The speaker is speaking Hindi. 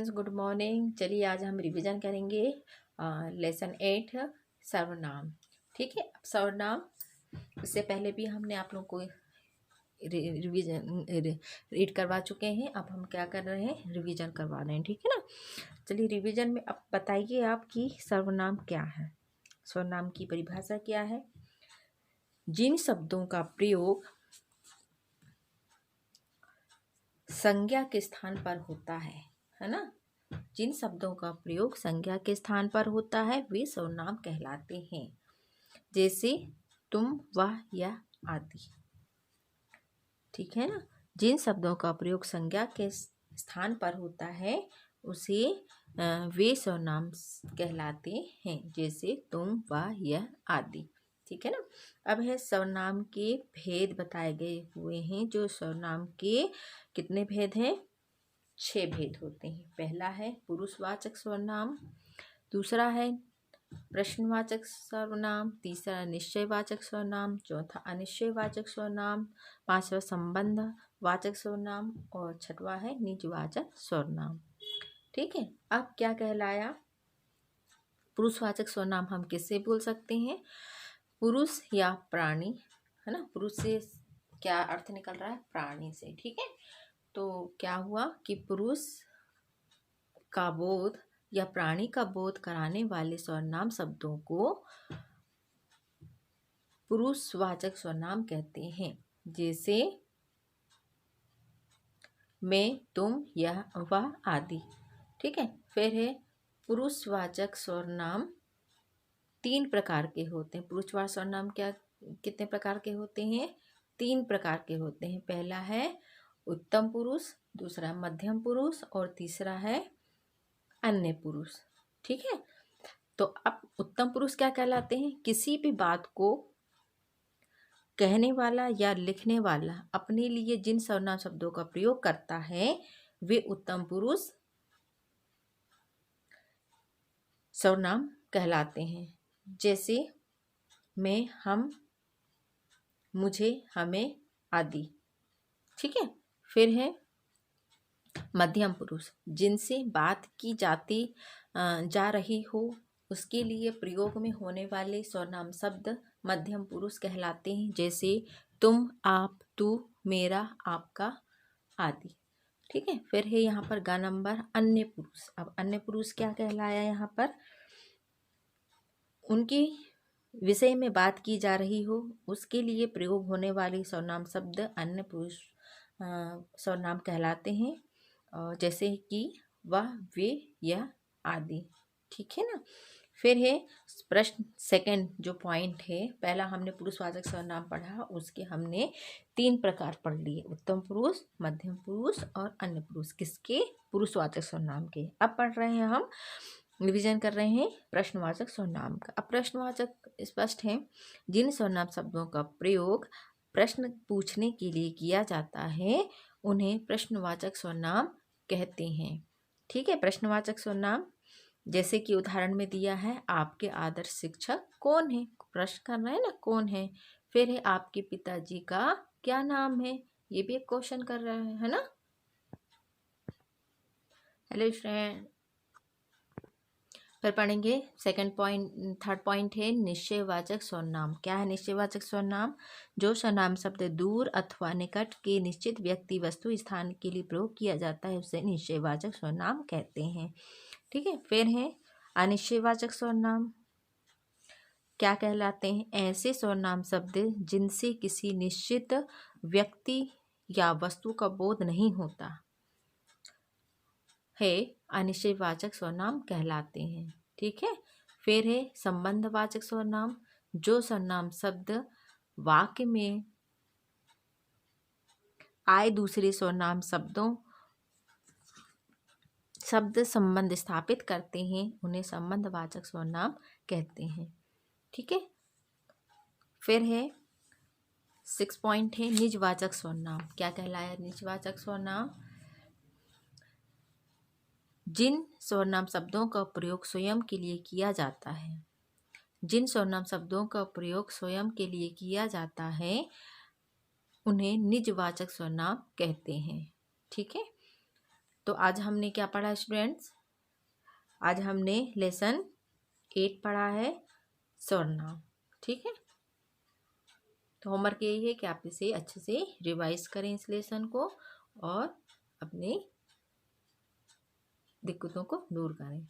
Students, good morning. चलिए आज हम रिवीजन करेंगे लेसन 8 सर्वनाम। ठीक है, अब सर्वनाम इससे पहले भी हमने आप लोगों को रिवीजन रीड करवा चुके हैं। अब हम क्या कर रहे हैं, रिवीजन करवा रहे हैं। ठीक है ना। चलिए रिवीजन में अब बताइए आपकी सर्वनाम क्या है। सर्वनाम की परिभाषा क्या है? जिन शब्दों का प्रयोग संज्ञा के स्थान पर होता है ना। जिन शब्दों का प्रयोग संज्ञा के स्थान पर होता है वे सर्वनाम कहलाते हैं। जैसे तुम, वह, या आदि। ठीक है ना। जिन शब्दों का प्रयोग संज्ञा के स्थान पर होता है उसे वे सर्वनाम कहलाते हैं। जैसे तुम, वह, यह आदि। ठीक है ना। अब है सर्वनाम के भेद बताए गए हुए हैं। जो सर्वनाम के कितने भेद हैं? 6 भेद होते हैं। पहला है पुरुषवाचक सर्वनाम, दूसरा है प्रश्नवाचक सर्वनाम, तीसरा निश्चयवाचक सर्वनाम, चौथा अनिश्चयवाचक सर्वनाम, पांचवा संबंध वाचक सर्वनाम और छठवां है निजवाचक सर्वनाम। ठीक है। अब क्या कहलाया? पुरुषवाचक सर्वनाम हम किससे बोल सकते हैं? पुरुष या प्राणी, है ना। पुरुष से क्या अर्थ निकल रहा है? प्राणी से। ठीक है। तो क्या हुआ कि पुरुष का बोध या प्राणी का बोध कराने वाले सर्वनाम शब्दों को पुरुषवाचक सर्वनाम कहते हैं। जैसे मैं, तुम, यह, वह आदि। ठीक है। फिर है पुरुषवाचक सर्वनाम 3 प्रकार के होते हैं। पुरुषवाचक सर्वनाम क्या कितने प्रकार के होते हैं? 3 प्रकार के होते हैं। पहला है उत्तम पुरुष, दूसरा मध्यम पुरुष और तीसरा है अन्य पुरुष। ठीक है। तो अब उत्तम पुरुष क्या कहलाते हैं? किसी भी बात को कहने वाला या लिखने वाला अपने लिए जिन सर्वनाम शब्दों का प्रयोग करता है वे उत्तम पुरुष सर्वनाम कहलाते हैं। जैसे मैं, हम, मुझे, हमें आदि। ठीक है। फिर है मध्यम पुरुष, जिनसे बात की जा रही हो उसके लिए प्रयोग में होने वाले सर्वनाम शब्द मध्यम पुरुष कहलाते हैं। जैसे तुम, आप, तू, मेरा, आपका आदि। ठीक है। फिर है यहाँ पर ग नंबर अन्य पुरुष। अब अन्य पुरुष क्या कहलाया? यहाँ पर उनके विषय में बात की जा रही हो उसके लिए प्रयोग होने वाले सर्वनाम शब्द अन्य पुरुष सर्वनाम कहलाते हैं। जैसे कि वह, वे, यह आदि। ठीक है ना। फिर है प्रश्न सेकंड जो पॉइंट है, पहला हमने पुरुषवाचक सर्वनाम पढ़ा, उसके हमने 3 प्रकार पढ़ लिए, उत्तम पुरुष, मध्यम पुरुष और अन्य पुरुष। किसके? पुरुषवाचक सर्वनाम के। अब पढ़ रहे हैं हम, रिवीजन कर रहे हैं प्रश्नवाचक सर्वनाम का। अब प्रश्नवाचक स्पष्ट है, जिन सर्वनाम शब्दों का प्रयोग प्रश्न पूछने के लिए किया जाता है उन्हें प्रश्नवाचक सर्वनाम कहते हैं। ठीक है। प्रश्नवाचक सर्वनाम जैसे कि उदाहरण में दिया है, आपके आदर्श शिक्षक कौन है? प्रश्न कर रहे हैं ना, कौन है। फिर है आपके पिताजी का क्या नाम है? ये भी एक क्वेश्चन कर रहे हैं, है ना। Hello friend. फिर पढ़ेंगे सेकंड पॉइंट, थर्ड पॉइंट है निश्चयवाचक सर्वनाम। क्या है निश्चयवाचक सर्वनाम? जो सर्वनाम शब्द दूर अथवा निकट के निश्चित व्यक्ति, वस्तु, स्थान के लिए प्रयोग किया जाता है उसे निश्चयवाचक सर्वनाम कहते हैं। ठीक है। फिर है अनिश्चयवाचक सर्वनाम। क्या कहलाते हैं? ऐसे सर्वनाम शब्द जिनसे किसी निश्चित व्यक्ति या वस्तु का बोध नहीं होता है अनिश्चयवाचक सर्वनाम कहलाते हैं। ठीक है। फिर है संबंधवाचक सर्वनाम। जो सर्वनाम शब्द वाक्य में आए दूसरे सर्वनाम शब्द संबंध स्थापित करते हैं उन्हें संबंधवाचक सर्वनाम कहते हैं। ठीक है। फिर है 6 पॉइंट है निजवाचक सर्वनाम। क्या कहलाया निजवाचक सर्वनाम? जिन सर्वनाम शब्दों का प्रयोग स्वयं के लिए किया जाता है, जिन सर्वनाम शब्दों का प्रयोग स्वयं के लिए किया जाता है उन्हें निजवाचक सर्वनाम कहते हैं। ठीक है। तो आज हमने क्या पढ़ा स्टूडेंट्स? आज हमने लेसन 8 पढ़ा है, सर्वनाम। ठीक है, तो होमवर्क यही है कि आप इसे अच्छे से रिवाइज करें इस लेसन को और अपने दिक्कतों को दूर करें।